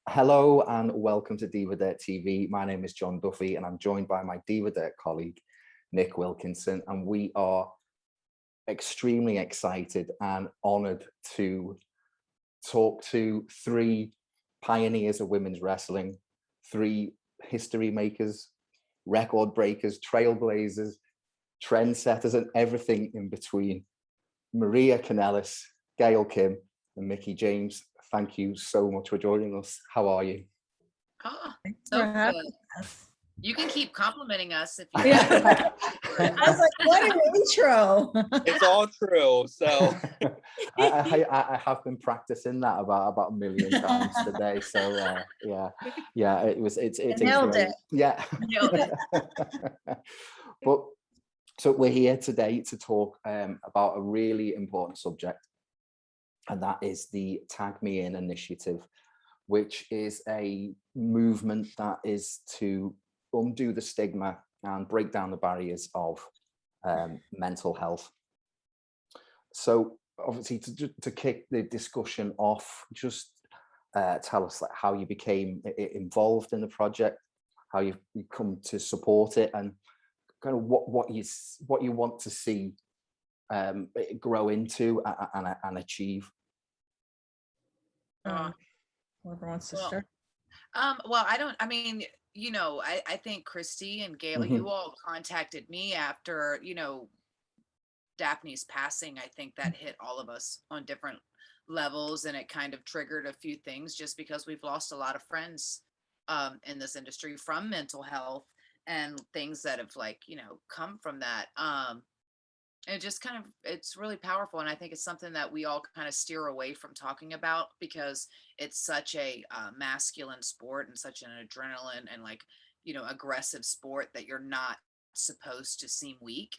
Hello and welcome to Diva TV. My name is John Duffy and I'm joined by my Diva colleague, Nick Wilkinson, and we are extremely excited and honoured to talk to three pioneers of women's wrestling, three history makers, record breakers, trailblazers, trendsetters, and everything in between. Maria Kanellis, Gail Kim, and Mickie James. Thank you so much for joining us. How are you? Oh, so good. You can keep complimenting us if you I was like, what an intro. It's all true. So I have been practicing that about a million times today. So it's nailed it. Yeah. Nailed it. But so we're here today to talk about a really important subject, and that is the Tag Me In initiative, which is a movement that is to undo the stigma and break down the barriers of mental health. So obviously to kick the discussion off, just tell us how you became involved in the project, how you come to support it, and kind of what you want to see it grow into and achieve. Whoever wants to start. Well, I think Christy and Gail, you all contacted me after, Daphne's passing. I think that hit all of us on different levels, and it kind of triggered a few things just because we've lost a lot of friends in this industry from mental health and things that have come from that. And it's really powerful. And I think it's something that we all kind of steer away from talking about because it's such a masculine sport and such an adrenaline and aggressive sport that you're not supposed to seem weak.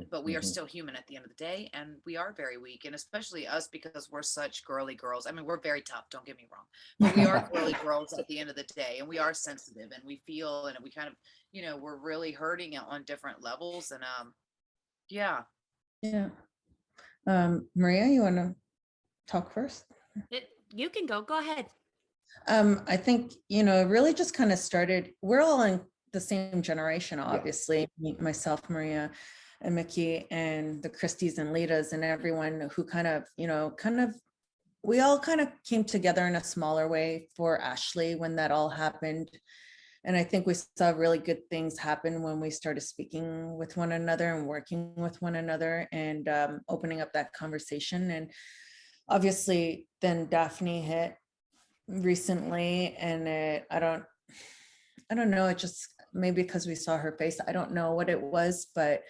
But we are still human at the end of the day. And we are very weak. And especially us, because we're such girly girls. I mean, we're very tough, don't get me wrong, but we are girly girls at the end of the day. And we are sensitive and we feel, and we kind of, we're really hurting on different levels. And yeah. Maria, you want to talk first? You can go ahead. I think, it really just kind of started, we're all in the same generation, obviously, myself, Maria and Mickie and the Christies and Litas and everyone who we all kind of came together in a smaller way for Ashley when that all happened. And I think we saw really good things happen when we started speaking with one another and working with one another and opening up that conversation. And obviously then Daphne hit recently, and I don't know, it just maybe because we saw her face, I don't know what it was, but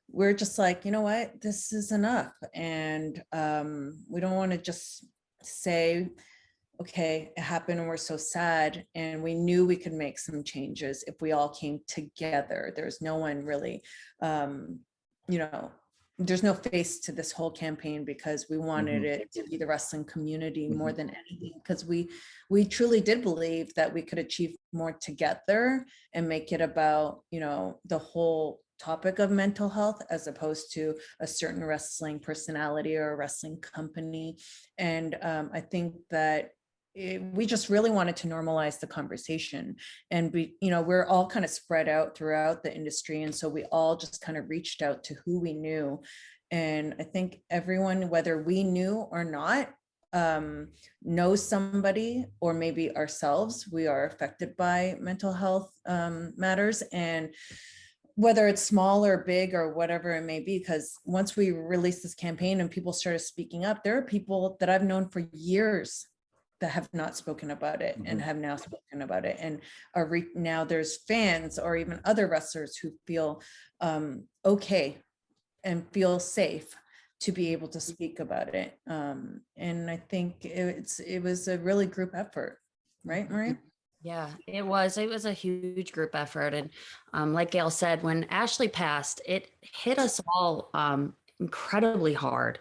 we're just like, you know what, this is enough. And we don't want to just say, okay, it happened and we're so sad. And we knew we could make some changes if we all came together. There's no one really, there's no face to this whole campaign because we wanted it to be the wrestling community more than anything, because we truly did believe that we could achieve more together and make it about, the whole topic of mental health as opposed to a certain wrestling personality or a wrestling company. And I think that we just really wanted to normalize the conversation, and we're all kind of spread out throughout the industry. And so we all just kind of reached out to who we knew. And I think everyone, whether we knew or not, knows somebody, or maybe ourselves, we are affected by mental health matters. And whether it's small or big or whatever it may be, because once we released this campaign and people started speaking up, there are people that I've known for years that have not spoken about it and have now spoken about it, and now there's fans or even other wrestlers who feel okay and feel safe to be able to speak about it. And I think it was a really group effort, right, Maria? Yeah, it was a huge group effort. And like Gail said, when Ashley passed, it hit us all incredibly hard.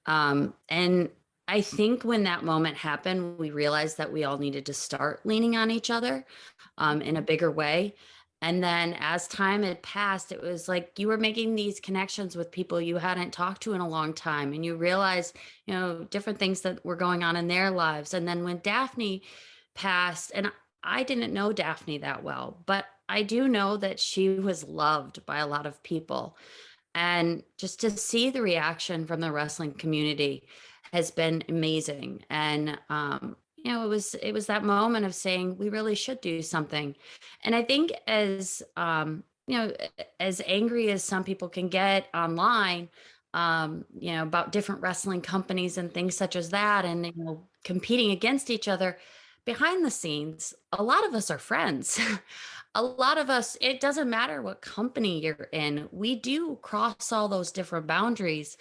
And I think when that moment happened, we realized that we all needed to start leaning on each other in a bigger way. And then as time had passed, it was like you were making these connections with people you hadn't talked to in a long time. And you realized, different things that were going on in their lives. And then when Daphne passed, and I didn't know Daphne that well, but I do know that she was loved by a lot of people. And just to see the reaction from the wrestling community has been amazing. And it was that moment of saying we really should do something. And I think as angry as some people can get online, about different wrestling companies and things such as that, and competing against each other, behind the scenes, a lot of us are friends. A lot of us, it doesn't matter what company you're in, we do cross all those different boundaries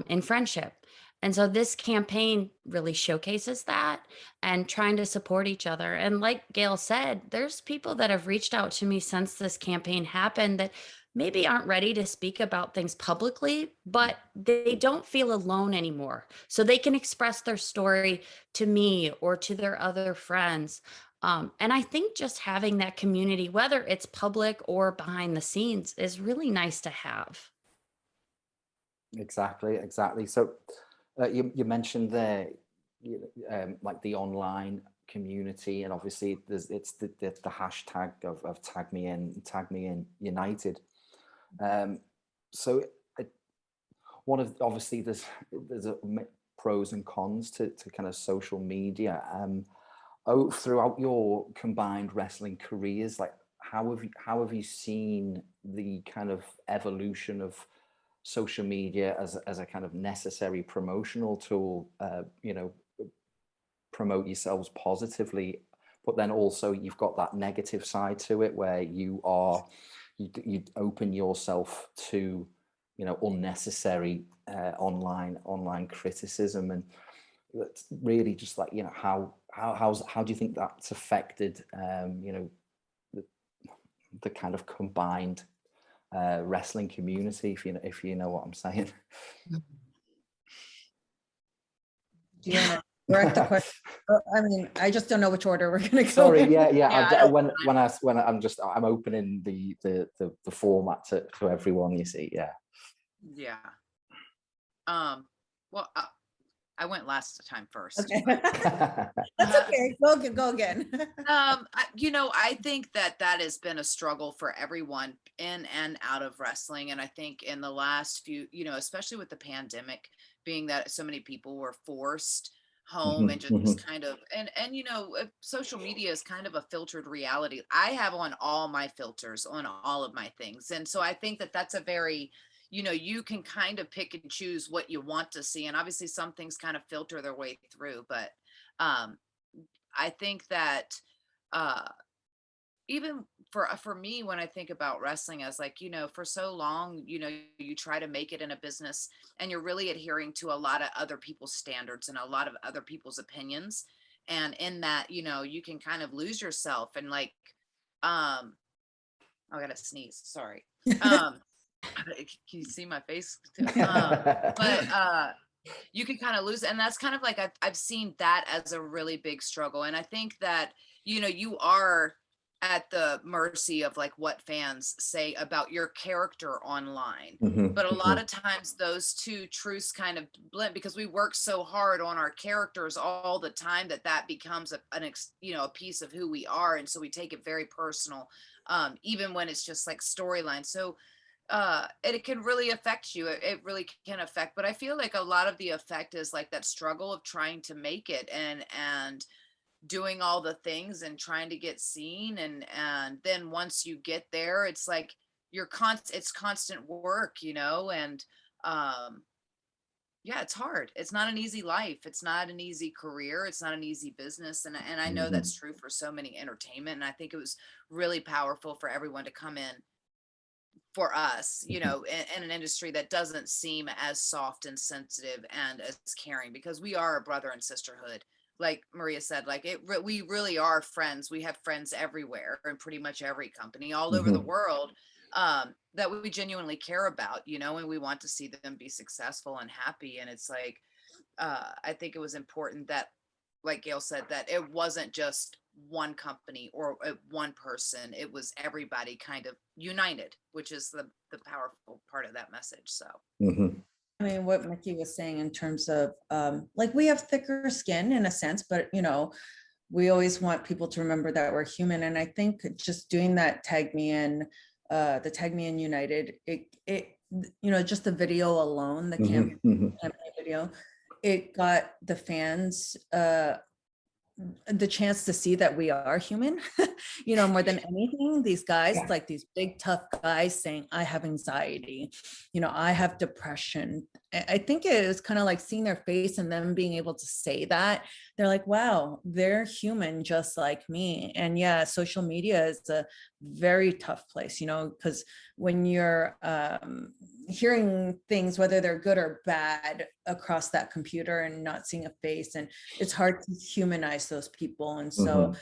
in friendship. And so this campaign really showcases that and trying to support each other. And like Gail said, there's people that have reached out to me since this campaign happened that maybe aren't ready to speak about things publicly, but they don't feel alone anymore. So they can express their story to me or to their other friends. And I think just having that community, whether it's public or behind the scenes, is really nice to have. Exactly. So you mentioned there, like the online community, and obviously it's the hashtag of tag me in United. So one of, obviously there's pros and cons to kind of social media. Throughout your combined wrestling careers, like how have you seen the kind of evolution of social media as a kind of necessary promotional tool, promote yourselves positively, but then also you've got that negative side to it where you open yourself to unnecessary online criticism, and that's really just like how do you think that's affected the kind of combined wrestling community, if you know what I'm saying? Do you want to correct the question? I mean, I just don't know which order we're going to go. Sorry, in. yeah. I'm opening the format to everyone. You see, yeah. Well, I went last time first. Okay. That's okay. Go again. I think that has been a struggle for everyone in and out of wrestling. And I think in the last few, especially with the pandemic, being that so many people were forced home and just kind of, and social media is kind of a filtered reality. I have on all my filters on all of my things. And so I think that that's a very, you can kind of pick and choose what you want to see. And obviously some things kind of filter their way through, but I think that even for me, when I think about wrestling as like, for so long, you try to make it in a business and you're really adhering to a lot of other people's standards and a lot of other people's opinions. And in that, you can kind of lose yourself and like, I gotta sneeze, sorry. Can you see my face? But you can kind of lose, and that's kind of like I've seen that as a really big struggle. And I think that you are at the mercy of like what fans say about your character online. But a lot of times those two truths kind of blend because we work so hard on our characters all the time that becomes a piece of who we are, and so we take it very personal, even when it's just like storyline. So it can really affect you. It really can affect, but I feel like a lot of the effect is like that struggle of trying to make it and doing all the things and trying to get seen. And then once you get there, it's like it's constant work, and yeah, it's hard. It's not an easy life. It's not an easy career. It's not an easy business. And I know that's true for so many entertainment. And I think it was really powerful for everyone to come in for us, in an industry that doesn't seem as soft and sensitive and as caring, because we are a brother and sisterhood. Like Maria said, like we really are friends. We have friends everywhere in pretty much every company all over the world, that we genuinely care about, and we want to see them be successful and happy. And it's like, I think it was important that, like Gail said, that it wasn't just one company or one person. It was everybody kind of united, which is the powerful part of that message. So I mean, what Mickie was saying in terms of like, we have thicker skin in a sense, but you know, we always want people to remember that we're human. And I think just doing that Tag Me In, the Tag Me In United, it you know, just the video alone, the campaign video, it got the fans the chance to see that we are human, you know, more than anything. These guys, like these big tough guys saying, I have anxiety, you know, I have depression. I think it was kind of like seeing their face and them being able to say that. They're like, wow, they're human just like me. And yeah, social media is a very tough place, you know, because when you're hearing things, whether they're good or bad, across that computer and not seeing a face, and it's hard to humanize those people. And so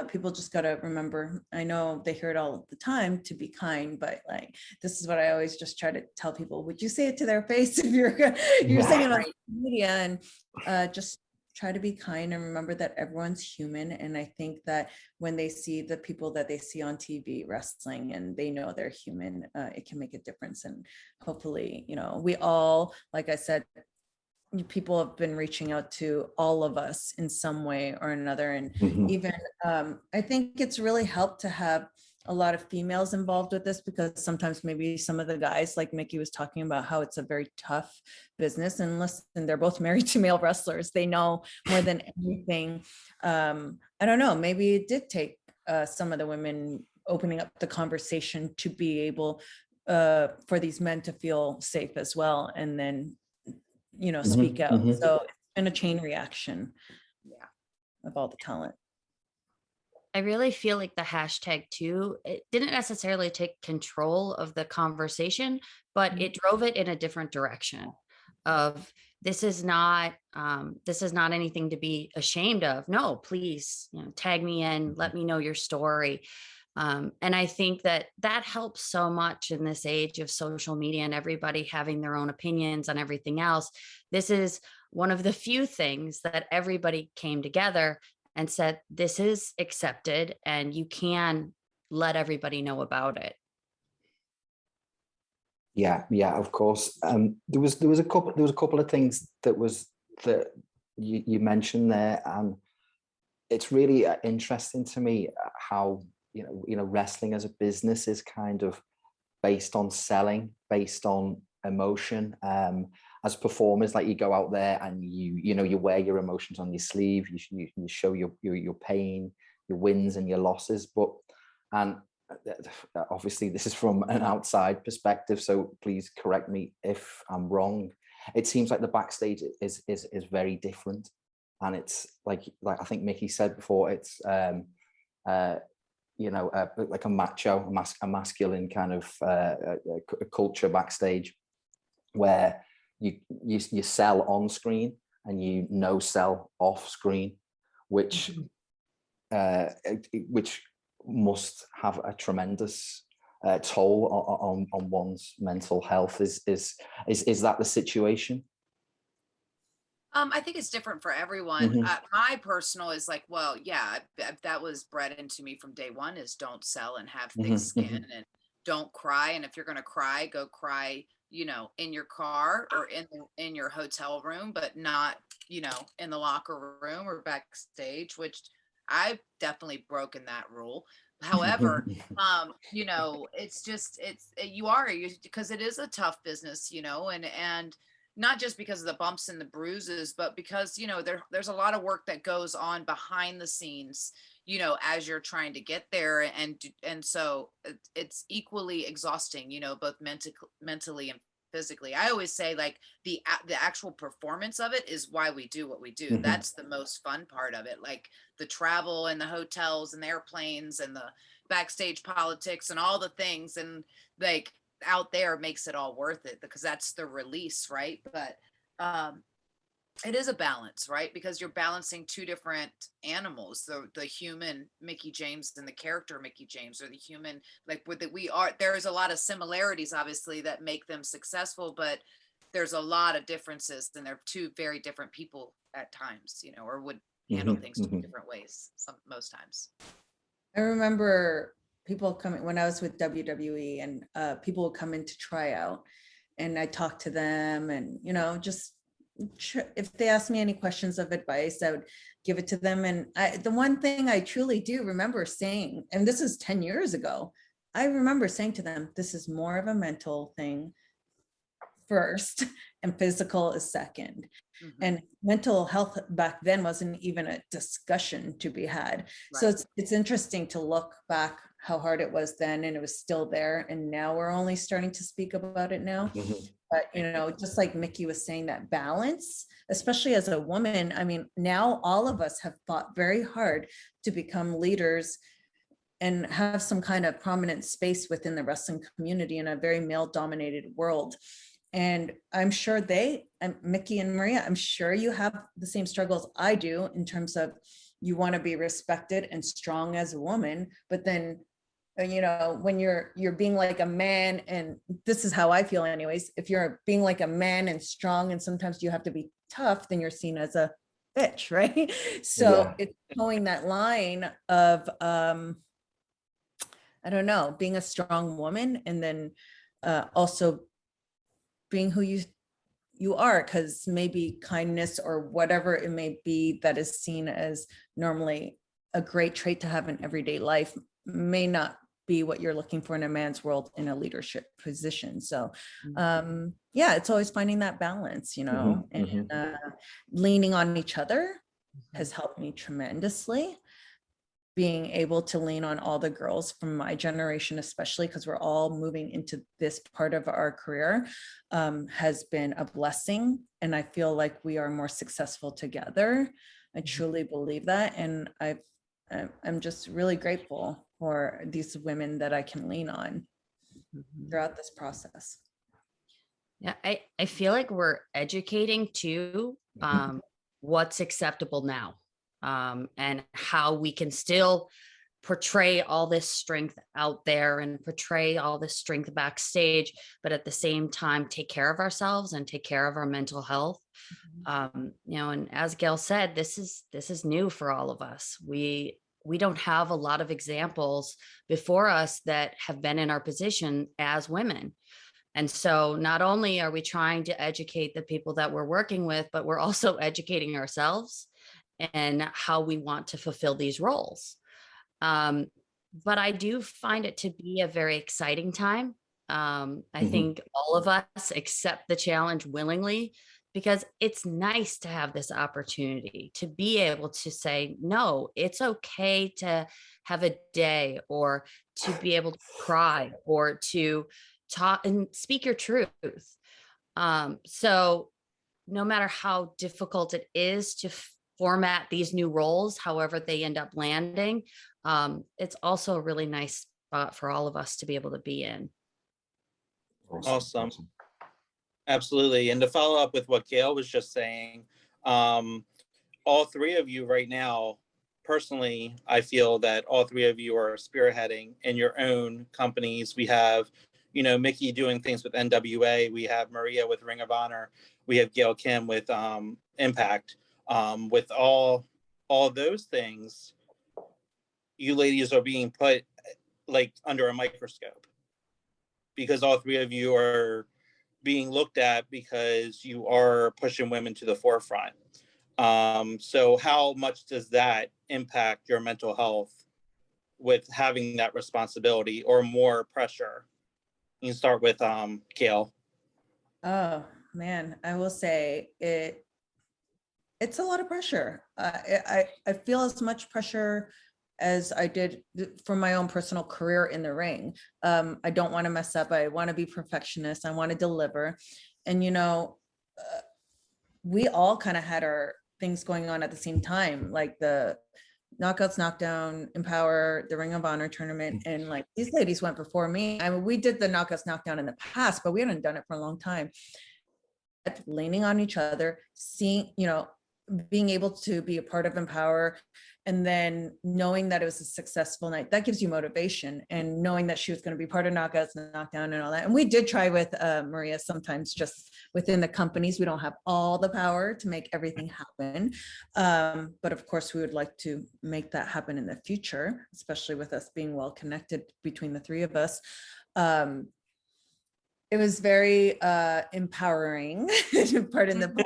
people just got to remember, I know they hear it all the time, to be kind, but like, this is what I always just try to tell people. Would you say it to their face if you're saying it on media? And just try to be kind and remember that everyone's human. And I think that when they see the people that they see on TV wrestling and they know they're human, it can make a difference. And hopefully, you know, we all, like I said, people have been reaching out to all of us in some way or another. And even I think it's really helped to have a lot of females involved with this, because sometimes maybe some of the guys, like Mickie was talking about, how it's a very tough business. And listen, they're both married to male wrestlers. They know more than anything. I don't know, maybe it did take some of the women opening up the conversation to be able for these men to feel safe as well. And then, you know, speak out. So it's been a chain reaction of all the talent. I really feel like the hashtag too, it didn't necessarily take control of the conversation, but it drove it in a different direction of, this is not anything to be ashamed of. No, please, you know, tag me in, let me know your story. And I think that helps so much in this age of social media and everybody having their own opinions on everything else. This is one of the few things that everybody came together and said, this is accepted and you can let everybody know about it. Yeah, of course. There was a couple of things that you mentioned there, and it's really interesting to me how you know wrestling as a business is kind of based on selling, based on emotion. As performers, like, you go out there and you wear your emotions on your sleeve. You show your pain, your wins and your losses. And obviously this is from an outside perspective, so please correct me if I'm wrong. It seems like the backstage is very different, and it's like I think Mickie said before, it's like a macho, a masculine kind of culture backstage, where you sell on screen and you no sell off screen, which must have a tremendous toll on one's mental health. Is that the situation? I think it's different for everyone. My personal is like, well, yeah, that was bred into me from day one, is don't sell and have thick skin and don't cry. And if you're going to cry, go cry, you know, in your car or in your hotel room, but not, you know, in the locker room or backstage, which I've definitely broken that rule. However, you know, it's just, because it is a tough business, you know, and not just because of the bumps and the bruises, but because, you know, there's a lot of work that goes on behind the scenes, you know, as you're trying to get there. And so it's equally exhausting, you know, both mentally and physically. I always say, like, the actual performance of it is why we do what we do. That's the most fun part of it. Like the travel and the hotels and the airplanes and the backstage politics and all the things, and like out there makes it all worth it, because that's the release, right? But it is a balance, right? Because you're balancing two different animals, the human Mickie James and the character Mickie James, or the human, like there's a lot of similarities obviously that make them successful, but there's a lot of differences, and they're two very different people at times, you know, or would handle things two different ways most times. I remember people coming when I was with WWE, and people would come in to try out, and I talked to them, and just if they asked me any questions of advice, I would give it to them. And the one thing I truly do remember saying, and this is 10 years ago, I remember saying to them, this is more of a mental thing first and physical is second. And mental health back then wasn't even a discussion to be had. So it's interesting to look back how hard it was then, and it was still there, and now we're only starting to speak about it now. But just like Mickie was saying, that balance, especially as a woman, I mean, now all of us have fought very hard to become leaders and have some kind of prominent space within the wrestling community in a very male dominated world. And I'm sure Mickie and Maria, I'm sure you have the same struggles I do in terms of you want to be respected and strong as a woman, but then, when you're being like a man, and this is how I feel anyways, if you're being like a man and strong, and sometimes you have to be tough, then you're seen as a bitch, right? So it's showing that line of, I don't know, being a strong woman, and then also being who you are, because maybe kindness or whatever it may be that is seen as normally a great trait to have in everyday life may not be what you're looking for in a man's world in a leadership position. So it's always finding that balance, and leaning on each other has helped me tremendously. Being able to lean on all the girls from my generation, especially because we're all moving into this part of our career, has been a blessing. And I feel like we are more successful together. I truly believe that. And I'm just really grateful for these women that I can lean on throughout this process. Yeah, I feel like we're educating too, what's acceptable now. And how we can still portray all this strength out there and portray all this strength backstage, but at the same time, take care of ourselves and take care of our mental health. And as Gail said, this is new for all of us. We don't have a lot of examples before us that have been in our position as women. And so not only are we trying to educate the people that we're working with, but we're also educating ourselves and how we want to fulfill these roles. But I do find it to be a very exciting time. I think all of us accept the challenge willingly, because it's nice to have this opportunity to be able to say, no, it's okay to have a day, or to be able to cry, or to talk and speak your truth. So no matter how difficult it is to format these new roles, however they end up landing, it's also a really nice spot for all of us to be able to be in. Awesome. Absolutely. And to follow up with what Gail was just saying, all three of you right now, personally, I feel that all three of you are spearheading in your own companies. We have, Mickie doing things with NWA. We have Maria with Ring of Honor. We have Gail Kim with Impact. With all those things, you ladies are being put like under a microscope, because all three of you are being looked at because you are pushing women to the forefront. So how much does that impact your mental health with having that responsibility or more pressure? You can start with Gail. Oh man, I will say it's a lot of pressure. I feel as much pressure as I did for my own personal career in the ring. I don't want to mess up. I want to be perfectionist. I want to deliver. And, we all kind of had our things going on at the same time, like the Knockouts, Knockdown, Empower, the Ring of Honor tournament. And like these ladies went before me. I mean, we did the Knockouts, Knockdown in the past, but we hadn't done it for a long time. Leaning on each other, seeing, being able to be a part of Empower, and then knowing that it was a successful night, that gives you motivation, and knowing that she was going to be part of Knockouts and Knockdown and all that. And we did try with Maria, sometimes just within the companies, we don't have all the power to make everything happen. But of course, we would like to make that happen in the future, especially with us being well connected between the three of us. It was very empowering, pardon the pun,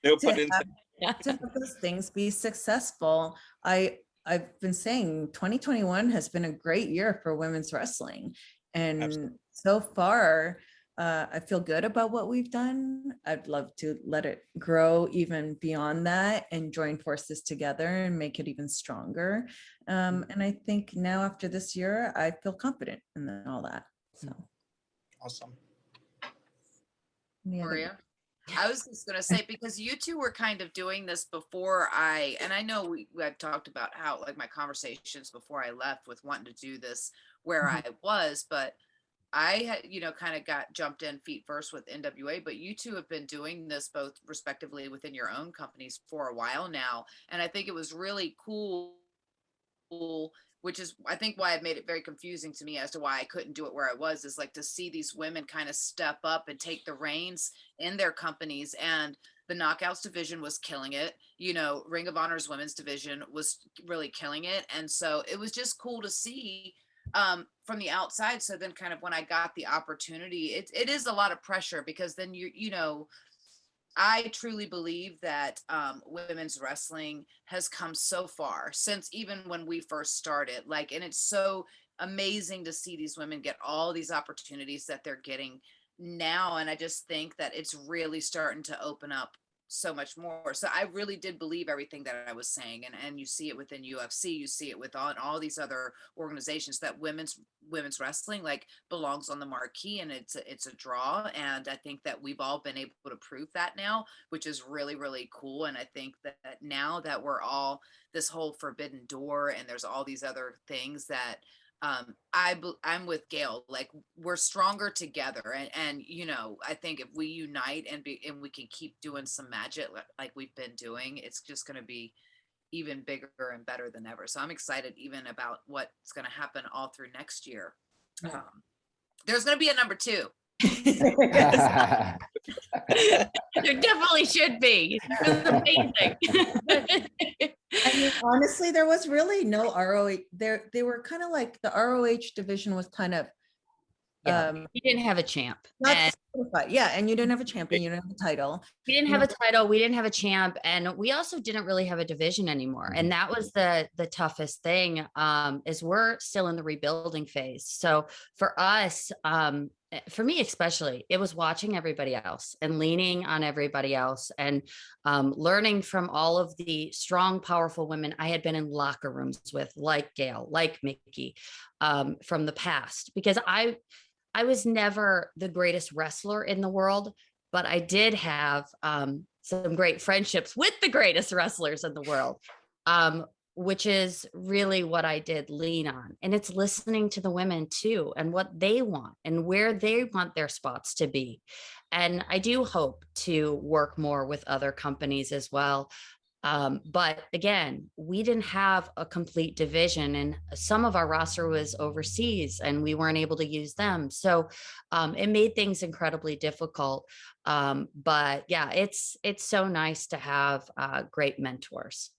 No to pun have, intended. to have those things be successful. I've been saying 2021 has been a great year for women's wrestling. And Absolutely. so far, I feel good about what we've done. I'd love to let it grow even beyond that and join forces together and make it even stronger. And I think now after this year, I feel confident in all that. So Awesome. Maria? I was just going to say, because you two were kind of doing this before and I know I've talked about how, like, my conversations before I left with wanting to do this where I was, but I had, kind of got jumped in feet first with NWA, but you two have been doing this both respectively within your own companies for a while now. And I think it was really cool, which is, I think, why it made it very confusing to me as to why I couldn't do it where I was, is like to see these women kind of step up and take the reins in their companies. And the Knockouts division was killing it. Ring of Honor's women's division was really killing it. And so it was just cool to see from the outside. So then kind of when I got the opportunity, it is a lot of pressure, because then I truly believe that women's wrestling has come so far since even when we first started, and it's so amazing to see these women get all these opportunities that they're getting now. And I just think that it's really starting to open up so much more. So I really did believe everything that I was saying. And you see it within UFC, you see it with all these other organizations, that women's wrestling belongs on the marquee, and it's a draw. And I think that we've all been able to prove that now, which is really, really cool. And I think that now that we're all this whole forbidden door, and there's all these other things that I'm with Gail, we're stronger together. And I think if we unite and we can keep doing some magic like we've been doing, it's just going to be even bigger and better than ever. So I'm excited even about what's going to happen all through next year. There's going to be a number 2. There definitely should be. It's amazing. I mean, honestly, there was really no ROH. They were kind of like the ROH division was kind of we didn't have a champ. not certified. Yeah, and you didn't have a champion, you didn't have a title. We didn't have a title, we didn't have a champ, and we also didn't really have a division anymore. And that was the toughest thing, is we're still in the rebuilding phase. So for us, for me especially, it was watching everybody else and leaning on everybody else, and learning from all of the strong, powerful women I had been in locker rooms with, like Gail, like Mickie, from the past, because I was never the greatest wrestler in the world, but I did have some great friendships with the greatest wrestlers in the world, which is really what I did lean on. And it's listening to the women too, and what they want and where they want their spots to be. And I do hope to work more with other companies as well. But again, we didn't have a complete division, and some of our roster was overseas and we weren't able to use them. So it made things incredibly difficult. But yeah, it's so nice to have great mentors.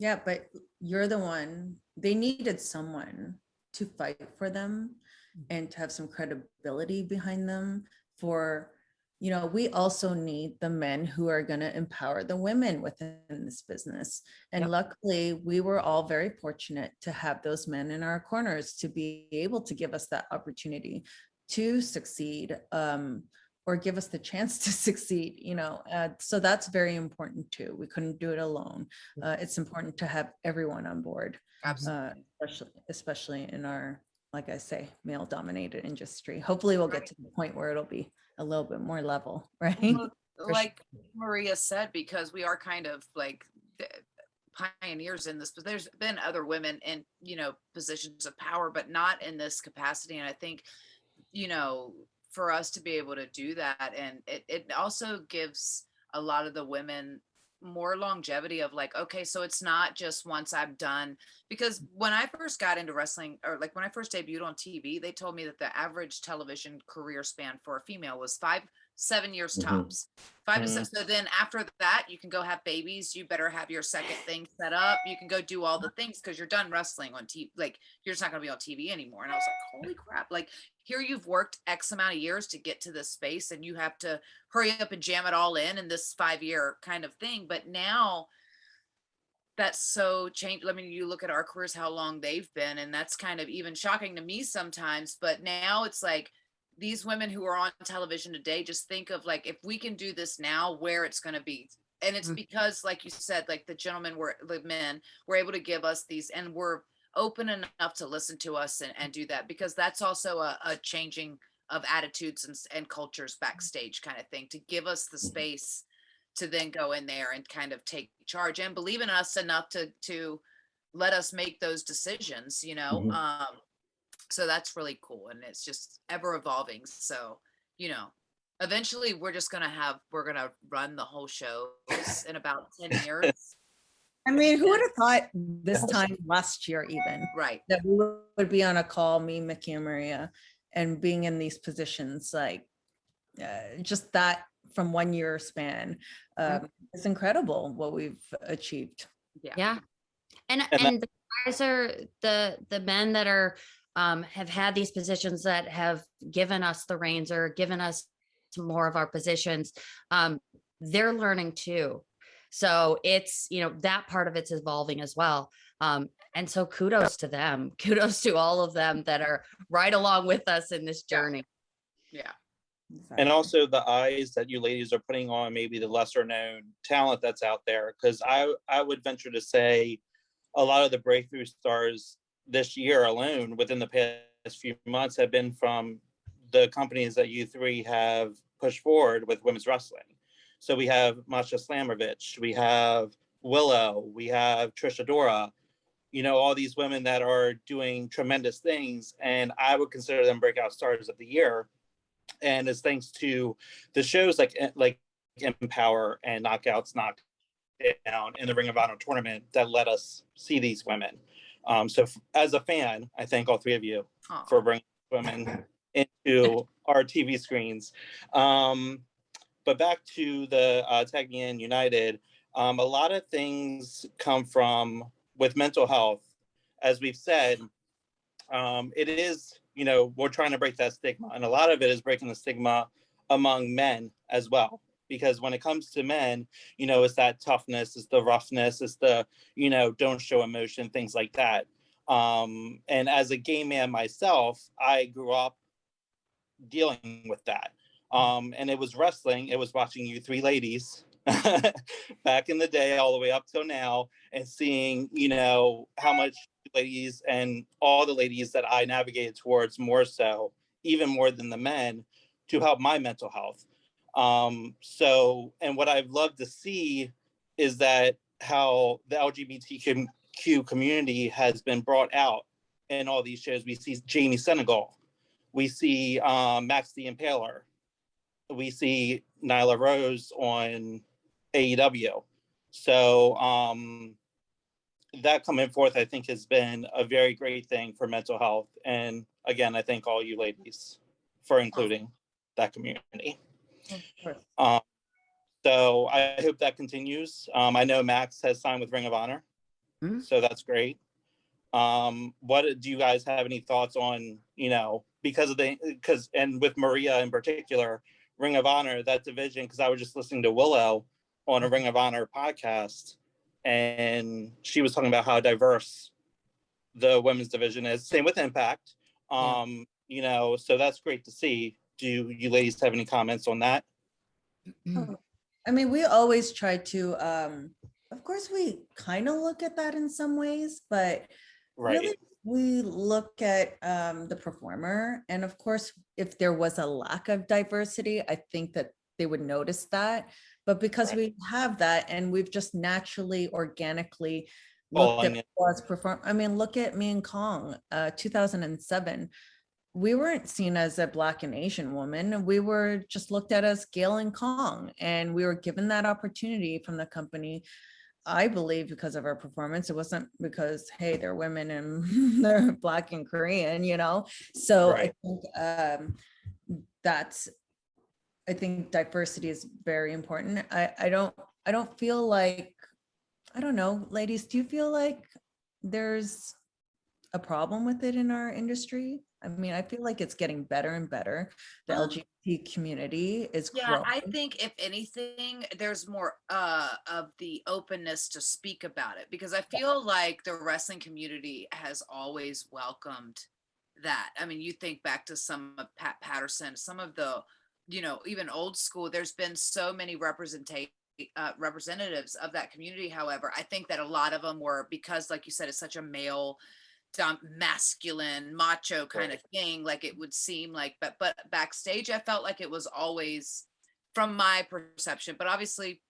Yeah, but you're the one, they needed someone to fight for them and to have some credibility behind them. For we also need the men who are going to empower the women within this business. And luckily, we were all very fortunate to have those men in our corners to be able to give us that opportunity to succeed, or give us the chance to succeed, so that's very important too. We couldn't do it alone. It's important to have everyone on board. Absolutely. Especially in our, like I say, male dominated industry. Hopefully we'll get to the point where it'll be a little bit more level, right? Like Maria said, because we are kind of like pioneers in this, but there's been other women in, positions of power, but not in this capacity. And I think, for us to be able to do that, and it also gives a lot of the women more longevity of like, okay, so it's not just once I'm done. Because when I first got into wrestling, or like when I first debuted on TV, they told me that the average television career span for a female was 5-7 years tops. 5 to 7. So then after that, you can go have babies. You better have your second thing set up. You can go do all the things because you're done wrestling on TV. Like, you're just not going to be on TV anymore. And I was like, holy crap. Like, here you've worked X amount of years to get to this space, and you have to hurry up and jam it all in this 5-year kind of thing. But now that's so changed. I mean, you look at our careers, how long they've been, and that's kind of even shocking to me sometimes. But now it's like, these women who are on television today, just think of like, if we can do this now, where it's going to be. And it's because, like you said, like the men were able to give us these, and we're open enough to listen to us and do that, because that's also a changing of attitudes and cultures backstage kind of thing, to give us the space to then go in there and kind of take charge and believe in us enough to let us make those decisions, you know? So that's really cool. And it's just ever evolving. So, you know, eventually we're going to run the whole shows in about 10 years. I mean, who would have thought this time last year even, Right, that we would be on a call, me, Mickie, and Maria, and being in these positions, like just that from 1 year span. It's incredible what we've achieved. Yeah. And the guys are the men that are have had these positions, that have given us the reins or given us more of our positions. They're learning too. So it's, you know, that part of it's evolving as well. And so kudos to them. Kudos to all of them that are right along with us in this journey. Yeah. And also the eyes that you ladies are putting on maybe the lesser known talent that's out there. Because I would venture to say a lot of the breakthrough stars this year alone, within the past few months, have been from the companies that you three have pushed forward with women's wrestling. So we have Masha Slamovich, we have Willow, we have Trisha Dora, you know, all these women that are doing tremendous things. And I would consider them breakout stars of the year. And it's thanks to the shows like Empower and Knockouts Knockdown in the Ring of Honor tournament that let us see these women. So as a fan, I thank all three of you for bringing women into our TV screens. But back to the Tag Me In United, a lot of things come from with mental health. As we've said, it is, you know, we're trying to break that stigma. And a lot of it is breaking the stigma among men as well. Because when it comes to men, you know, it's that toughness, it's the roughness, it's the, you know, don't show emotion, things like that. And as a gay man myself, I grew up dealing with that. And it was wrestling, it was watching you three ladies back in the day, all the way up till now, and seeing, you know, how much ladies and all the ladies that I navigated towards more so, even more than the men, to help my mental health. So, and what I've loved to see is that how the LGBTQ community has been brought out in all these shows. We see Jamie Senegal, we see Max the Impaler, we see Nyla Rose on AEW. So that coming forth, I think, has been a very great thing for mental health. And again, I thank all you ladies for including that community. So I hope that continues. I know Max has signed with Ring of Honor, so that's great. What do you guys have any thoughts on, you know, because and with Maria in particular, Ring of Honor, that division, because I was just listening to Willow on a Ring of Honor podcast, and she was talking about how diverse the women's division is. Same with Impact. You know, so that's great to see. Do you ladies have any comments on that? I mean, we always try to, of course, we kind of look at that in some ways, but really we look at the performer. And of course, if there was a lack of diversity, I think that they would notice that. But because we have that, and we've just naturally, organically looked at what's perform. I mean, look at me and Kong, 2007. we weren't seen as a Black and Asian woman. We were just looked at as Gail and Kong, and we were given that opportunity from the company, I believe, because of our performance. It wasn't because, hey, they're women and they're Black and Korean, you know? So Right. I think diversity is very important. I don't feel like, I don't know, ladies, do you feel like there's a problem with it in our industry? I mean, I feel like it's getting better and better. The LGBT community is Yeah, growing. I think if anything, there's more of the openness to speak about it, because I feel like the wrestling community has always welcomed that. I mean, you think back to some of Pat Patterson, some of the, you know, even old school, there's been so many representatives of that community. However, I think that a lot of them were, because like you said, it's such a male masculine macho kind of thing, like it would seem like, but backstage I felt like it was always, from my perception, but obviously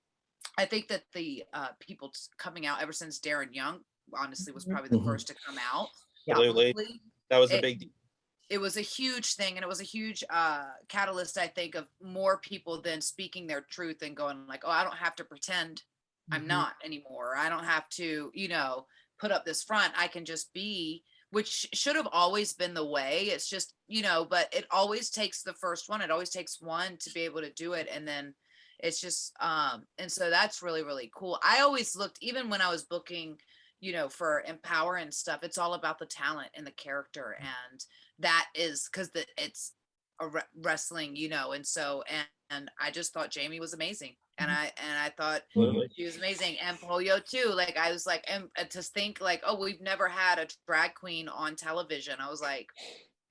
I think that the people coming out ever since Darren Young honestly was probably the first to come out Absolutely. publicly. That was a big deal. It was a huge thing, and it was a huge catalyst, I think, of more people then speaking their truth and going like, oh, I don't have to pretend I'm not anymore. I don't have to, you know, put up this front. I can just be, which should have always been the way. It's just, you know, but it always takes the first one. It always takes one to be able to do it. And then it's just, and so that's really, really cool. I always looked, even when I was booking, you know, for Empower and stuff, it's all about the talent and the character. And that is because it's a wrestling, you know, and so, and I just thought Jamie was amazing. And I thought she was amazing, and Pollo too. Like I was like, and to think like, oh, we've never had a drag queen on television. I was like,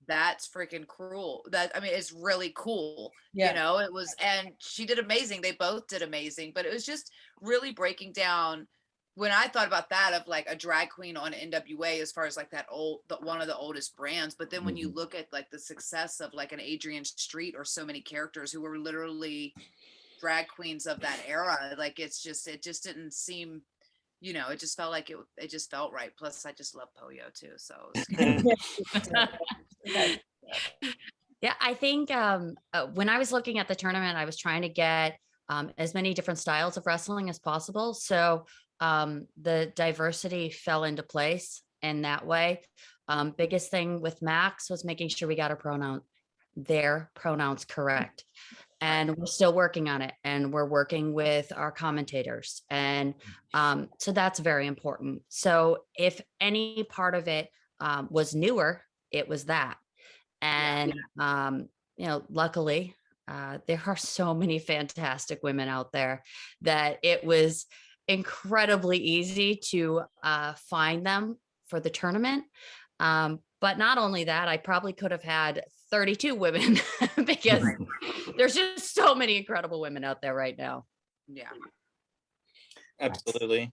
that's freaking cruel. That, I mean, it's really cool. Yeah. You know, it was, and she did amazing. They both did amazing, but it was just really breaking down. When I thought about that, of like a drag queen on NWA, as far as like that one of the oldest brands, but then when you look at like the success of like an Adrian Street or so many characters who were literally drag queens of that era, like it just didn't seem, you know, it just felt like it just felt right. Plus I just love Pollo too, so yeah, I think when I was looking at the tournament, I was trying to get as many different styles of wrestling as possible, so the diversity fell into place in that way. Biggest thing with Max was making sure we got their pronouns correct. And we're still working on it, and we're working with our commentators. And so that's very important. So if any part of it was newer, it was that. And, you know, luckily, there are so many fantastic women out there that it was incredibly easy to find them for the tournament. But not only that, I probably could have had 32 women because there's just so many incredible women out there right now. Yeah, Absolutely.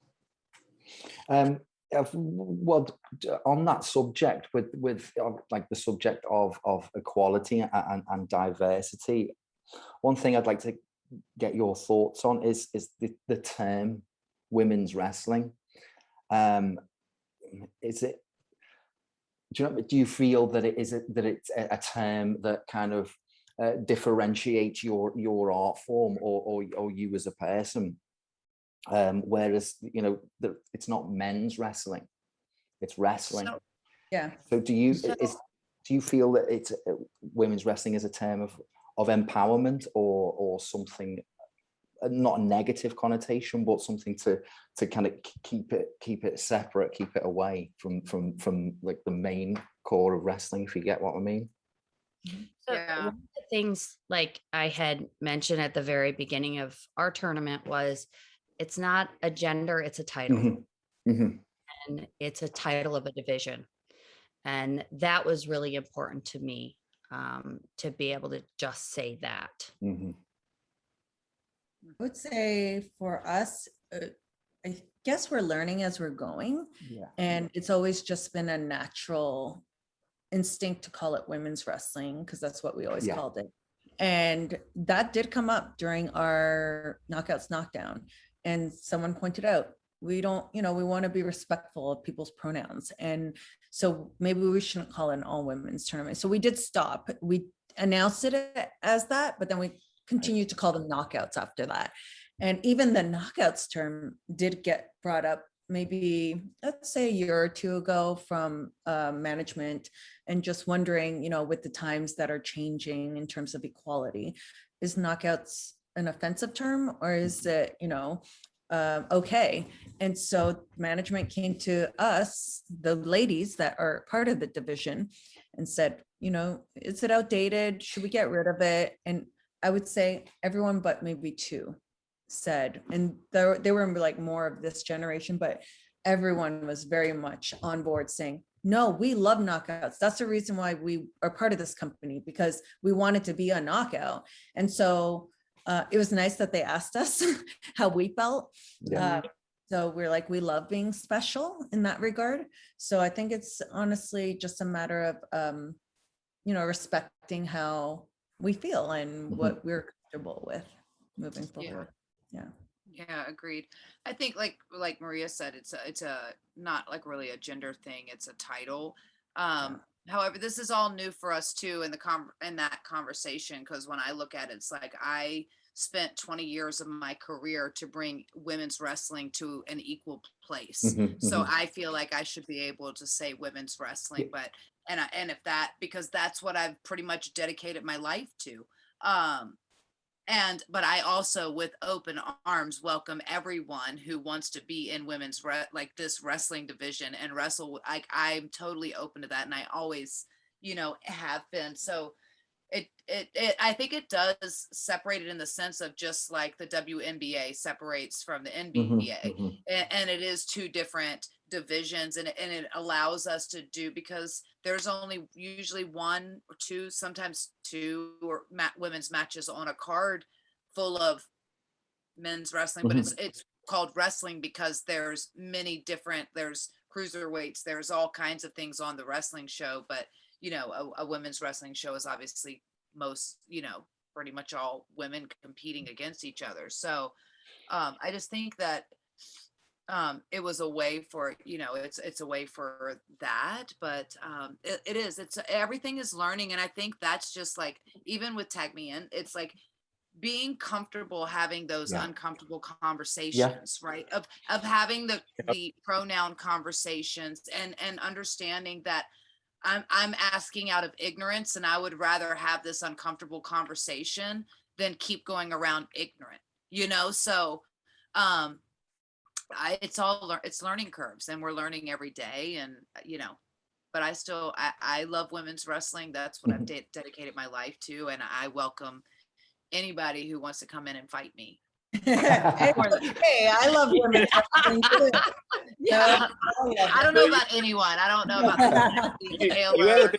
Well, on that subject, with like the subject of equality and diversity, one thing I'd like to get your thoughts on is the term women's wrestling. Is it? Do you feel that it's a term that kind of differentiates your art form or you as a person? Whereas, you know, it's not men's wrestling, it's wrestling. So do you feel that it's women's wrestling is a term of empowerment or something, not a negative connotation, but something to kind of keep it separate, keep it away from like the main core of wrestling, if you get what I mean? So one of the things, like I had mentioned at the very beginning of our tournament, was it's not a gender, it's a title. And it's a title of a division. And that was really important to me, to be able to just say that. I would say for us, I guess we're learning as we're going. And it's always just been a natural instinct to call it women's wrestling, because that's what we always called it. And that did come up during our Knockouts Knockdown. And someone pointed out, we don't, you know, we want to be respectful of people's pronouns. And so maybe we shouldn't call it an all women's tournament. So we did stop. We announced it as that, but then we continued to call them knockouts after that. And even the knockouts term did get brought up maybe, let's say a year or two ago from management, and just wondering, you know, with the times that are changing in terms of equality, is knockouts an offensive term, or is it, you know, okay? And so management came to us, the ladies that are part of the division, and said, you know, is it outdated? Should we get rid of it? And I would say everyone but maybe two said, and they were like more of this generation, but everyone was very much on board saying, no, we love knockouts. That's the reason why we are part of this company, because we wanted to be a knockout. And so it was nice that they asked us how we felt. Yeah. So we're like, we love being special in that regard. So I think it's honestly just a matter of, you know, respecting how we feel and what we're comfortable with moving forward. Yeah, agreed. I think like Maria said, it's a not like really a gender thing, it's a title. However, this is all new for us too in that conversation, because when I look at it, it's like I spent 20 years of my career to bring women's wrestling to an equal place. So I feel like I should be able to say women's wrestling, but and if that, because that's what I've pretty much dedicated my life to. But I also, with open arms, welcome everyone who wants to be in women's like this wrestling division and wrestle. Like, I'm totally open to that, and I always, you know, have been. So I think it does separate it in the sense of just like the WNBA separates from the NBA, and it is two different divisions, and it allows us to do, because there's only usually one or two, sometimes two or women's matches on a card full of men's wrestling, but it's called wrestling because there's many different, there's cruiserweights, there's all kinds of things on the wrestling show, but you know, a women's wrestling show is obviously most, you know, pretty much all women competing against each other. So I just think that it was a way for, you know, it's a way for that, but everything is learning. And I think that's just like, even with Tag Me In, it's like being comfortable having those uncomfortable conversations, right? Of having the pronoun conversations and understanding that I'm asking out of ignorance, and I would rather have this uncomfortable conversation than keep going around ignorant, you know? So it's learning curves, and we're learning every day, and you know, but I love women's wrestling. That's what I've dedicated my life to, and I welcome anybody who wants to come in and fight me. Hey, I love women. Yeah, I don't know about anyone. I don't know about Taylor.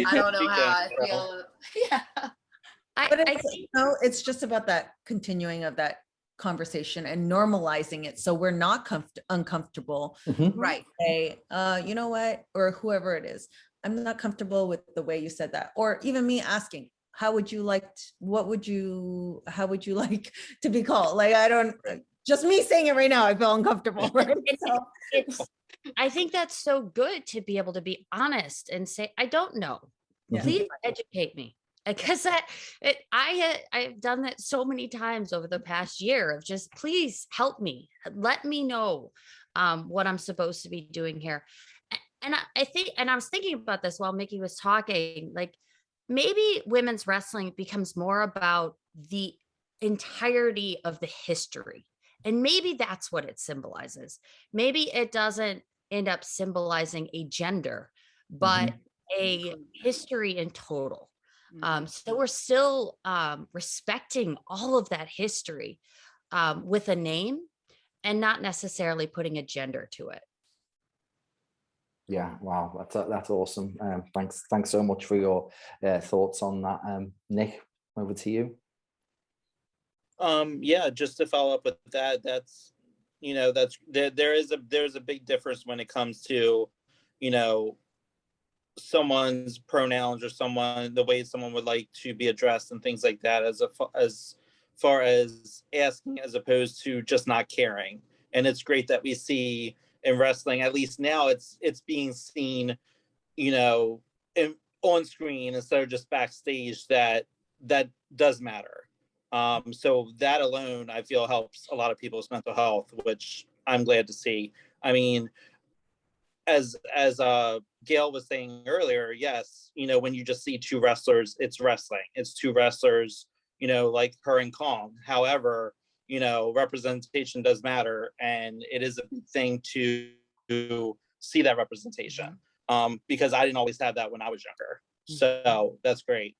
I don't know how I feel. Yeah, but it's just about that continuing of that conversation and normalizing it, so we're not uncomfortable. Right. Say, you know what, or whoever it is, I'm not comfortable with the way you said that, or even me asking, how would you like to be called? Like, I don't, just me saying it right now, I feel uncomfortable. Right? I think that's so good to be able to be honest and say, I don't know. Please educate me. Because I've done that so many times over the past year of just, please help me. Let me know what I'm supposed to be doing here. And I was thinking about this while Mickie was talking, like, maybe women's wrestling becomes more about the entirety of the history. And maybe that's what it symbolizes. Maybe it doesn't end up symbolizing a gender, but a history in total. So we're still respecting all of that history with a name and not necessarily putting a gender to it. Yeah, wow, that's awesome. Thanks so much for your thoughts on that. Nick, over to you. Yeah, just to follow up with that, that's, you know, that's there's a big difference when it comes to, you know, someone's pronouns or the way someone would like to be addressed and things like that, as far as asking, as opposed to just not caring And it's great that we see in wrestling, at least now it's being seen, you know, on screen instead of just backstage, that does matter. So that alone, I feel, helps a lot of people's mental health, which I'm glad to see. I mean, as Gail was saying earlier, yes, you know, when you just see two wrestlers, it's wrestling. It's two wrestlers, you know, like her and Kong. However, you know, representation does matter, and it is a big thing to see that representation. Because I didn't always have that when I was younger. So that's great.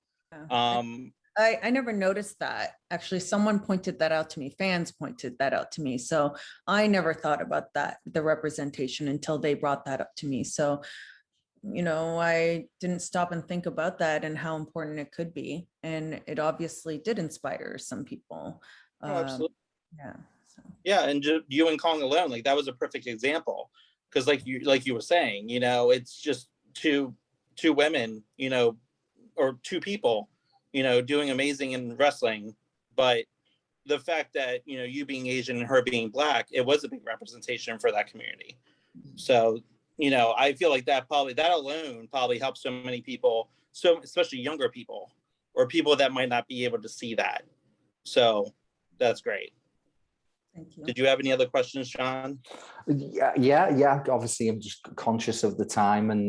I never noticed that. Actually, someone pointed that out to me. Fans pointed that out to me. So I never thought about that, the representation, until they brought that up to me. So, you know, I didn't stop and think about that and how important it could be. And it obviously did inspire some people. Oh, absolutely. Yeah. So. Yeah, and you and Kong alone, like that was a perfect example. Because like you were saying, you know, it's just two women, you know, or two people, you know, doing amazing in wrestling. But the fact that, you know, you being Asian and her being Black, it was a big representation for that community. So, you know, I feel like that alone probably helps so many people, so especially younger people or people that might not be able to see that. So that's great. Thank you. Did you have any other questions, John? Yeah. Obviously, I'm just conscious of the time, and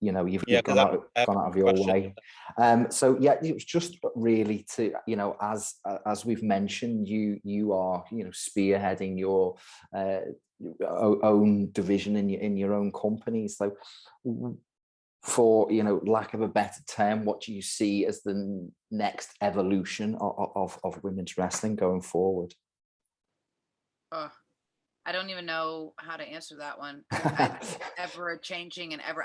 you know, you've gone out of your way. So yeah, it was just really to, you know, as we've mentioned, you are, you know, spearheading your own division in your own company. So, for, you know, lack of a better term, what do you see as the next evolution of women's wrestling going forward? I don't even know how to answer that one. Ever changing and ever.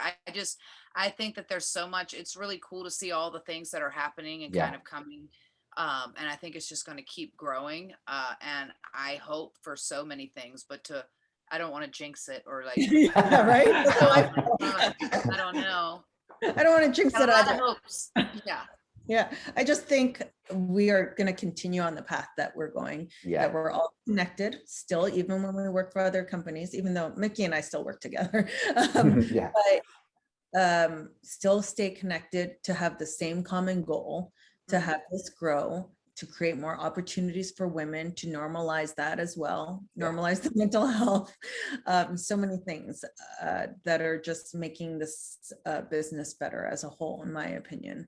I think that there's so much. It's really cool to see all the things that are happening and kind of coming. And I think it's just going to keep growing. And I hope for so many things, but I don't want to jinx it or like, yeah, right? I don't know. I don't want to jinx it either. Hopes. Yeah. Yeah, I just think we are going to continue on the path that we're going, that we're all connected still, even when we work for other companies, even though Mickie and I still work together, but still stay connected to have the same common goal, to have this grow, to create more opportunities for women, to normalize that as well, normalize the mental health, so many things that are just making this business better as a whole, in my opinion.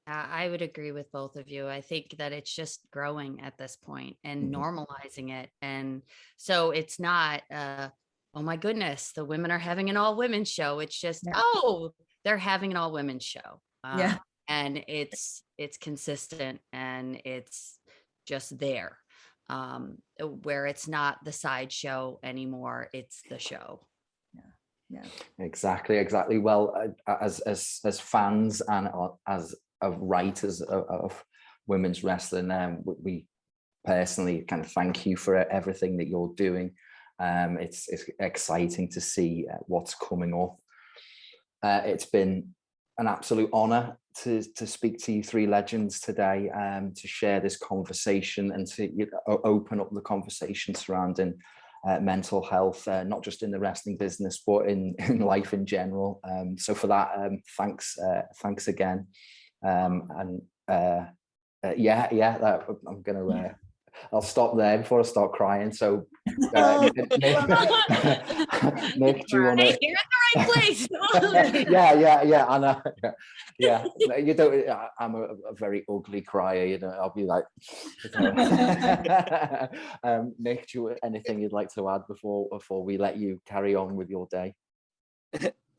I would agree with both of you. I think that it's just growing at this point and normalizing it. And so it's not, oh my goodness, the women are having an all women show. It's just, oh, they're having an all women show. And it's consistent and it's just there, where it's not the sideshow anymore. It's the show. Yeah. Exactly. Well, as fans and as writers of women's wrestling, we personally kind of thank you for everything that you're doing. It's exciting to see what's coming up. It's been an absolute honor to speak to you three legends today, to share this conversation and to open up the conversation surrounding mental health, not just in the wrestling business, but in life in general. So for that, thanks again. I'm gonna I'll stop there before I start crying. So Nick, do you want to? You're in the right place. yeah, I know. Yeah, you don't. I'm a very ugly crier, you know. I'll be like, Nick, do you anything you'd like to add before we let you carry on with your day?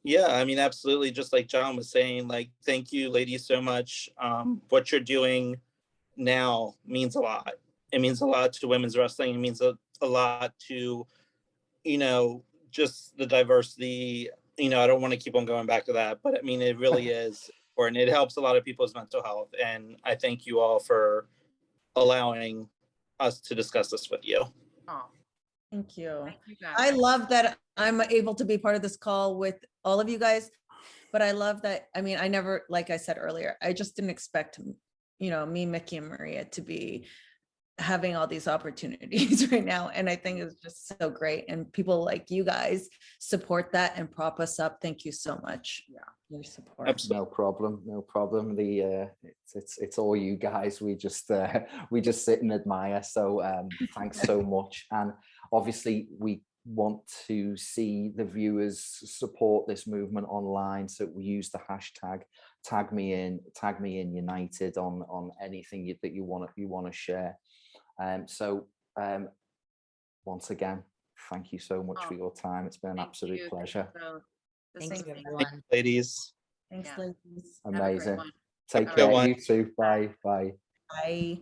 Yeah, I mean, absolutely. Just like John was saying, like, thank you, ladies, so much. What you're doing now means a lot. It means a lot to women's wrestling. It means a lot to, you know, just the diversity. You know, I don't want to keep on going back to that, but I mean, it really is important. It helps a lot of people's mental health. And I thank you all for allowing us to discuss this with you. Oh, thank you. Thank you guys. I love that I'm able to be part of this call with all of you guys, but I love that. I mean, I never, like I said earlier, I just didn't expect, you know, me, Mickie, and Maria to be having all these opportunities right now. And I think it's just so great. And people like you guys support that and prop us up. Thank you so much. Yeah. Your support. Absolutely. No problem, no problem. It's all you guys. We just sit and admire. So thanks so much. And obviously we want to see the viewers support this movement online. So we use the hashtag tag me in United on anything that you want to share. So once again, thank you so much for your time. It's been an absolute pleasure. Thanks, Thanks. everyone. Ladies. Thanks, Yeah. ladies. Have a great Amazing. one. Take Have a care. good one. You too. Bye. Bye. Bye.